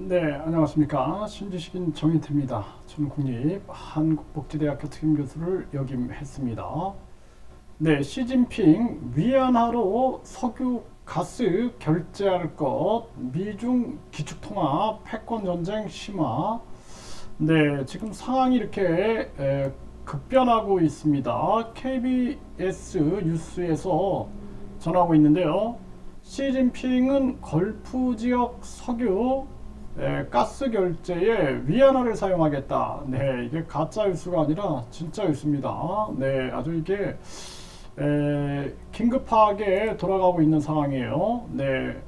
네, 안녕하십니까. 신지식인 정인태입니다. 저는 국립 한국복지대학교 특임교수를 역임했습니다. 네, 시진핑 위안화로 석유 가스 결제할 것, 미중 기축통화 패권 전쟁 심화. 네, 지금 상황이 이렇게 급변하고 있습니다. KBS 뉴스에서 전하고 있는데요. 시진핑은 걸프 지역 석유 가스 결제에 위안화를 사용하겠다. 네, 이게 가짜 뉴스가 아니라 진짜 뉴스입니다. 네, 아주 이게 긴급하게 돌아가고 있는 상황이에요. 네,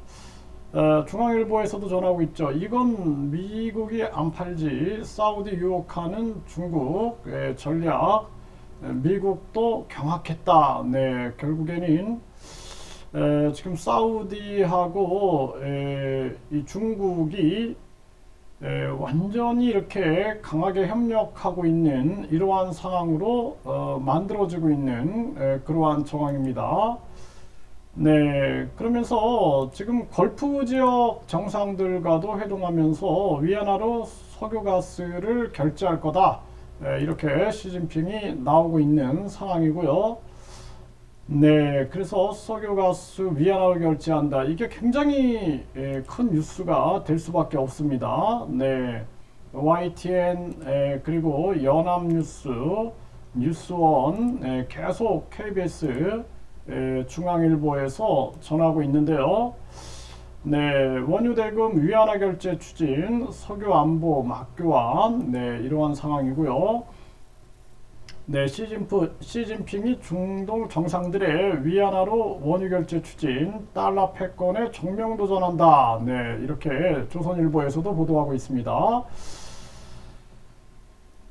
중앙일보에서도 전하고 있죠. 이건 미국이 안 팔지 사우디 유혹하는 중국 전략. 미국도 경악했다. 네, 결국에는 지금 사우디하고 이 중국이 완전히 이렇게 강하게 협력하고 있는 이러한 상황으로 만들어지고 있는 그러한 정황입니다. 네, 그러면서 지금 걸프 지역 정상들과도 회동하면서 위안화로 석유가스를 결제할 거다. 이렇게 시진핑이 나오고 있는 상황이고요. 네, 그래서 석유가스 위안화로 결제한다. 이게 굉장히 큰 뉴스가 될 수밖에 없습니다. 네, YTN 그리고 연합뉴스, 뉴스원 계속 KBS 중앙일보에서 전하고 있는데요. 네, 원유 대금 위안화 결제 추진, 석유 안보 막교환, 네, 이러한 상황이고요. 네, 시진핑이 중동 정상들의 위안화로 원유 결제 추진, 달러 패권에 정면 도전한다. 네, 이렇게 조선일보에서도 보도하고 있습니다.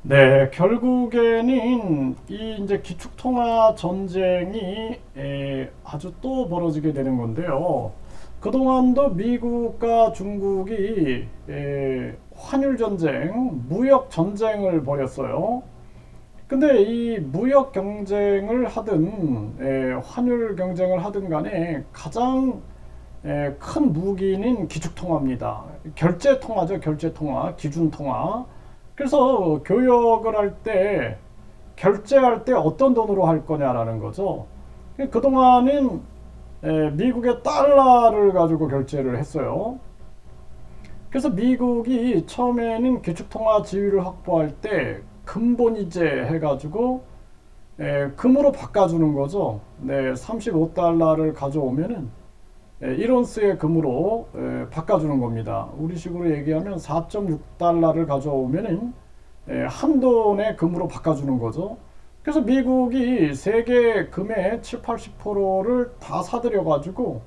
네, 결국에는 이 이제 기축통화 전쟁이 아주 또 벌어지게 되는 건데요. 그동안도 미국과 중국이 환율 전쟁, 무역 전쟁을 벌였어요. 근데 이 무역 경쟁을 하든 환율 경쟁을 하든 간에 가장 큰 무기는 기축통화입니다. 결제통화죠. 결제통화, 기준통화. 그래서 교역을 할 때 결제할 때 어떤 돈으로 할 거냐라는 거죠. 그동안은 미국의 달러를 가지고 결제를 했어요. 그래서 미국이 처음에는 기축통화 지위를 확보할 때 금본위제 해가지고 금으로 바꿔주는 거죠. 네, 35달러를 가져오면은 1온스의 금으로 바꿔주는 겁니다. 우리식으로 얘기하면 4.6달러를 가져오면은 한 돈의 금으로 바꿔주는 거죠. 그래서 미국이 세계 금의 7, 80%를 다 사들여 가지고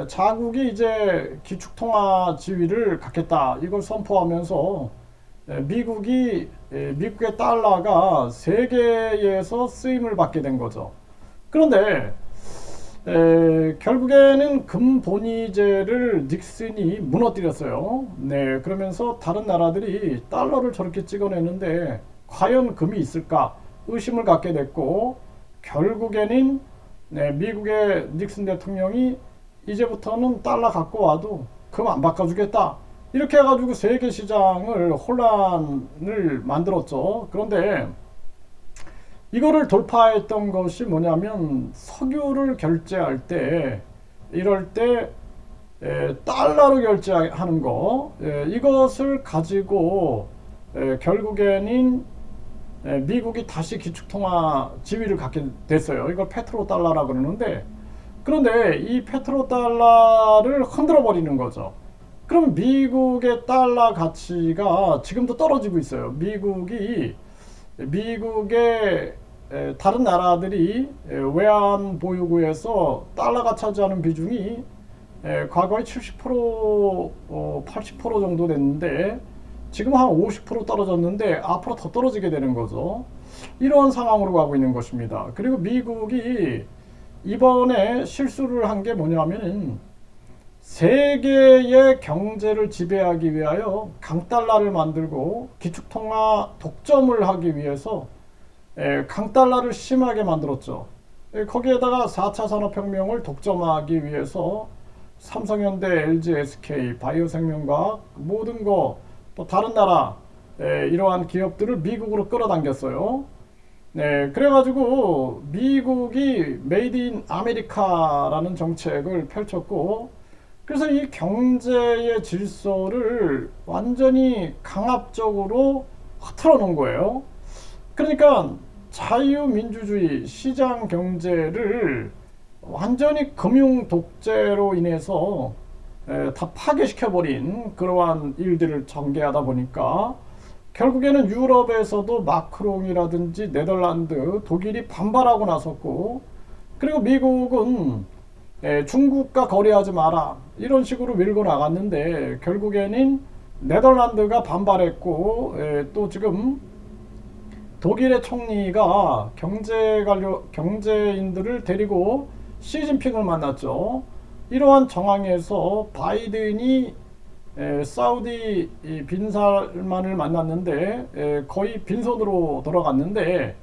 자국이 이제 기축통화 지위를 갖겠다 이걸 선포하면서 미국의 달러가 세계에서 쓰임을 받게 된 거죠. 그런데 결국에는 금본위제를 닉슨이 무너뜨렸어요. 네, 그러면서 다른 나라들이 달러를 저렇게 찍어내는데 과연 금이 있을까 의심을 갖게 됐고, 결국에는 미국의 닉슨 대통령이 이제부터는 달러 갖고 와도 금 안 바꿔주겠다. 이렇게 해가지고 세계 시장을 혼란을 만들었죠. 그런데 이거를 돌파했던 것이 뭐냐면 석유를 결제할 때 이럴 때 달러로 결제하는 거, 이것을 가지고 결국에는 미국이 다시 기축통화 지위를 갖게 됐어요. 이걸 페트로달러라 그러는데, 그런데 이 페트로달러를 흔들어 버리는 거죠. 그럼 미국의 달러 가치가 지금도 떨어지고 있어요. 미국의 다른 나라들이 외환 보유고에서 달러가 차지하는 비중이 과거에 70%, 80% 정도 됐는데 지금 한 50% 떨어졌는데 앞으로 더 떨어지게 되는 거죠. 이런 상황으로 가고 있는 것입니다. 그리고 미국이 이번에 실수를 한 게 뭐냐면은 세계의 경제를 지배하기 위하여 강달러를 만들고 기축통화 독점을 하기 위해서 강달러를 심하게 만들었죠. 거기에다가 4차 산업혁명을 독점하기 위해서 삼성현대, LG, SK, 바이오생명과학 모든 거 또 다른 나라 이러한 기업들을 미국으로 끌어당겼어요. 네, 그래가지고 미국이 메이드 인 아메리카라는 정책을 펼쳤고, 그래서 이 경제의 질서를 완전히 강압적으로 흐트러 놓은 거예요. 그러니까 자유민주주의 시장 경제를 완전히 금융 독재로 인해서 다 파괴시켜버린 그러한 일들을 전개하다 보니까 결국에는 유럽에서도 마크롱이라든지 네덜란드, 독일이 반발하고 나섰고, 그리고 미국은 중국과 거래하지 마라 이런 식으로 밀고 나갔는데 결국에는 네덜란드가 반발했고, 또 지금 독일의 총리가 경제인들을 데리고 시진핑을 만났죠. 이러한 정황에서 바이든이 사우디 빈살만을 만났는데 거의 빈손으로 돌아갔는데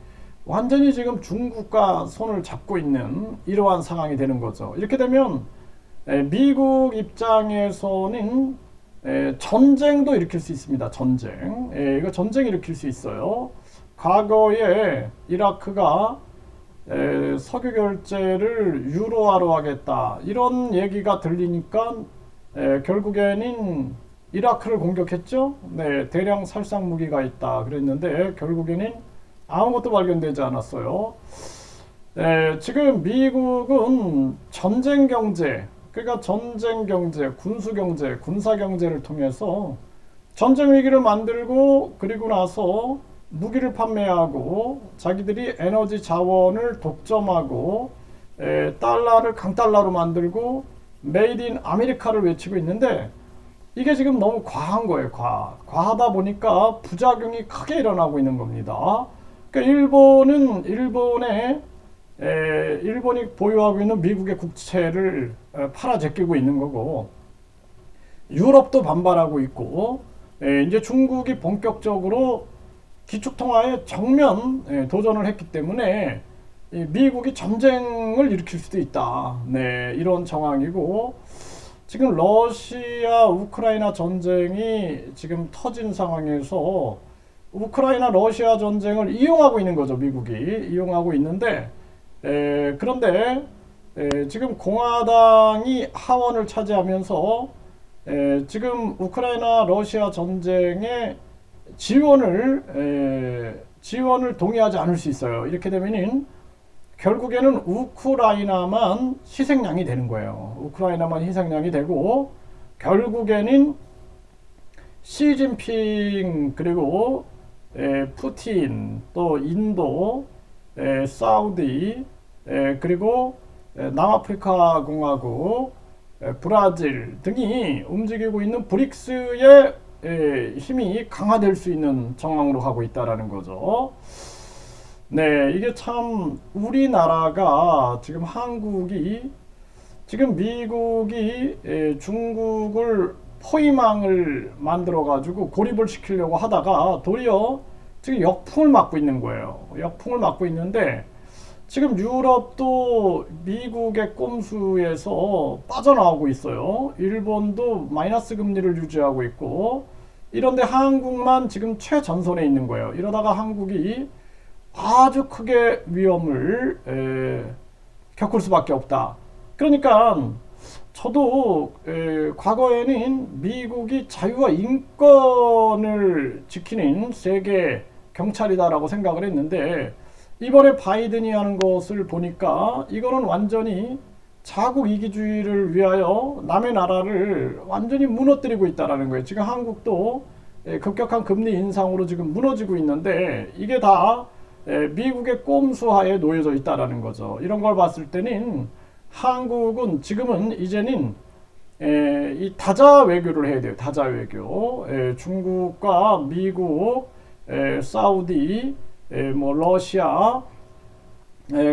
완전히 지금 중국과 손을 잡고 있는 이러한 상황이 되는 거죠. 이렇게 되면 미국 입장에서는 전쟁도 일으킬 수 있습니다. 전쟁. 이거 전쟁 일으킬 수 있어요. 과거에 이라크가 석유 결제를 유로화로 하겠다 이런 얘기가 들리니까 결국에는 이라크를 공격했죠. 네, 대량 살상 무기가 있다 그랬는데 결국에는 아무것도 발견되지 않았어요. 지금 미국은 전쟁 경제, 그러니까 전쟁 경제, 군수 경제, 군사 경제를 통해서 전쟁 위기를 만들고, 그리고 나서 무기를 판매하고 자기들이 에너지 자원을 독점하고 달러를 강달러로 만들고 메이드 인 아메리카를 외치고 있는데, 이게 지금 너무 과한 거예요. 과하다 보니까 부작용이 크게 일어나고 있는 겁니다. 그러니까 일본이 보유하고 있는 미국의 국채를 팔아 제끼고 있는 거고, 유럽도 반발하고 있고, 이제 중국이 본격적으로 기축통화에 정면 도전을 했기 때문에 미국이 전쟁을 일으킬 수도 있다. 네, 이런 정황이고, 지금 러시아 우크라이나 전쟁이 지금 터진 상황에서 우크라이나 러시아 전쟁을 이용하고 있는 거죠. 미국이 이용하고 있는데, 그런데 지금 공화당이 하원을 차지하면서 지금 우크라이나 러시아 전쟁에 지원을 동의하지 않을 수 있어요. 이렇게 되면은 결국에는 우크라이나만 희생양이 되는 거예요. 우크라이나만 희생양이 되고, 결국에는 시진핑, 그리고 푸틴, 또 인도, 사우디, 그리고 남아프리카 공화국, 브라질 등이 움직이고 있는 브릭스의 힘이 강화될 수 있는 정황으로 가고 있다라는 거죠. 네, 이게 참 우리나라가 지금 미국이 중국을 포위망을 만들어 가지고 고립을 시키려고 하다가 도리어 지금 역풍을 맞고 있는 거예요. 역풍을 맞고 있는데 지금 유럽도 미국의 꼼수에서 빠져나오고 있어요. 일본도 마이너스 금리를 유지하고 있고, 이런데 한국만 지금 최전선에 있는 거예요. 이러다가 한국이 아주 크게 위험을 겪을 수밖에 없다. 그러니까 저도 과거에는 미국이 자유와 인권을 지키는 세계 경찰이다라고 생각을 했는데, 이번에 바이든이 하는 것을 보니까 이거는 완전히 자국 이기주의를 위하여 남의 나라를 완전히 무너뜨리고 있다는 거예요. 지금 한국도 급격한 금리 인상으로 지금 무너지고 있는데, 이게 다 미국의 꼼수하에 놓여져 있다는 거죠. 이런 걸 봤을 때는 한국은 지금은 이제는 이 다자 외교를 해야 돼요. 다자 외교. 중국과 미국, 사우디, 뭐 러시아,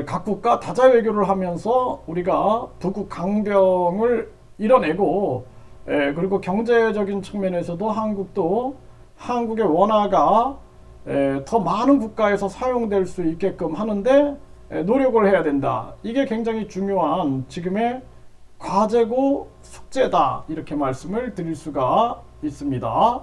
각국과 다자 외교를 하면서 우리가 북극 강병을 이뤄내고, 그리고 경제적인 측면에서도 한국의 원화가 더 많은 국가에서 사용될 수 있게끔 하는데 노력을 해야 된다. 이게 굉장히 중요한 지금의 과제고 숙제다 이렇게 말씀을 드릴 수가 있습니다.